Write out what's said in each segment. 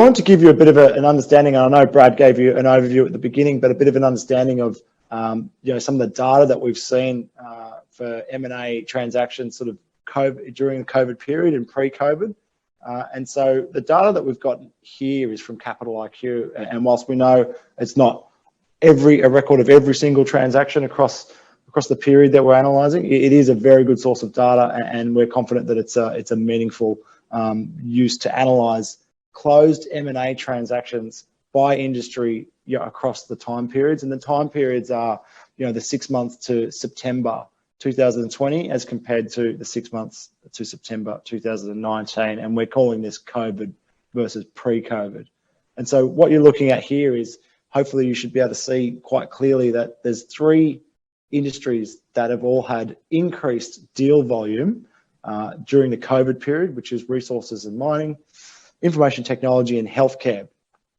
wanted to give you a bit of an understanding, and I know Brad gave you an overview at the beginning, but a bit of an understanding of some of the data that we've seen for M&A transactions sort of during the COVID period and pre-COVID. And so the data that we've got here is from Capital IQ, and whilst we know it's not a record of every single transaction across the period that we're analysing, it is a very good source of data, and we're confident that it's a meaningful use to analyse closed M&A transactions by industry across the time periods. And the time periods are the 6 months to September 2020 as compared to the 6 months to September 2019, and we're calling this COVID versus pre-COVID. And so what you're looking at here is, hopefully you should be able to see quite clearly that there's 3 industries that have all had increased deal volume during the COVID period, which is resources and mining, information technology and healthcare,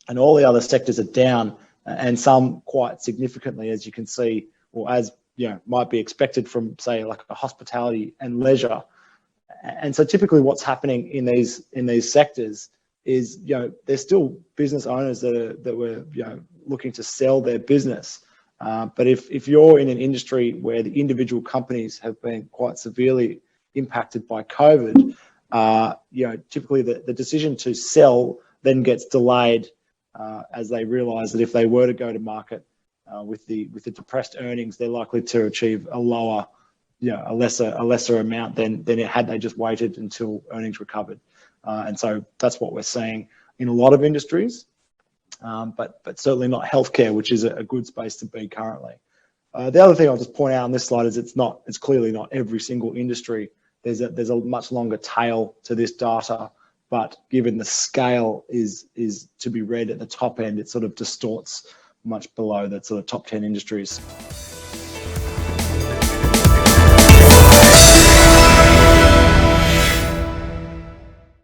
and all the other sectors are down, and some quite significantly, as you can see, or as might be expected from, say, like a hospitality and leisure. And so typically what's happening in these sectors is there's still business owners that were looking to sell their business, but if you're in an industry where the individual companies have been quite severely impacted by COVID, typically the decision to sell then gets delayed as they realise that if they were to go to market with the depressed earnings, they're likely to achieve a lower, a lesser amount than it had they just waited until earnings recovered. And so that's what we're seeing in a lot of industries, but certainly not healthcare, which is a good space to be currently. The other thing I'll just point out on this slide is it's clearly not every single industry. There's a much longer tail to this data, but given the scale is to be read at the top end, it sort of distorts much below that sort of top 10 industries.